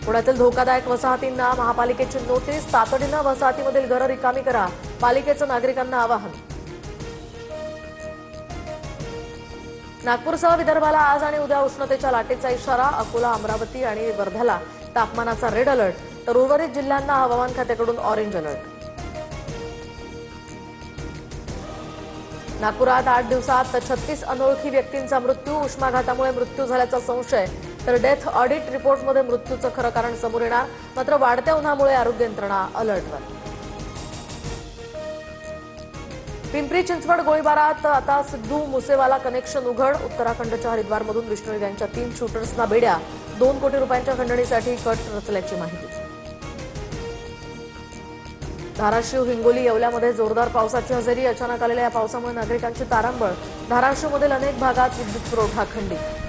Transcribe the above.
पुण्यातील धोकादायक वसाहतींना महापालिकेची नोटीस, तातडीनं वसाहतीमधील घरं रिकामी करा, पालिकेचं नागरिकांना आवाहन. नागपूरसह विदर्भाला आज आणि उद्या उष्णतेच्या लाटेचा इशारा. अकोला, अमरावती आणि वर्ध्याला तापमानाचा रेड अलर्ट, तर उर्वरित जिल्ह्यांना हवामान खात्याकडून ऑरेंज अलर्ट. नागपुरात 8 दिवसात 36 अनोळखी व्यक्तींचा मृत्यू. उष्माघातामुळे मृत्यू झाल्याचा संशय, तर डेथ ऑडिट रिपोर्टमध्ये मृत्यूचं खरं कारण समोर येणार. मात्र वाढत्या उन्हामुळे आरोग्य यंत्रणा अलर्टवर. पिंपरी चिंचवड गोळीबारात आता सिद्धू मुसेवाला कनेक्शन उघड. उत्तराखंडच्या हरिद्वारमधून विष्णू यांच्या 3 शूटर्सना बेड्या. 2 कोटी रुपयांच्या खंडणीसाठी कट रचल्याची माहिती. धाराशिव, हिंगोली, येवल्यामध्ये जोरदार पावसाची हजेरी. अचानक आलेल्या या पावसामुळे नागरिकांची तारांबळ. धाराशिवमधील अनेक भागात विद्युत पुरवठा खंडित.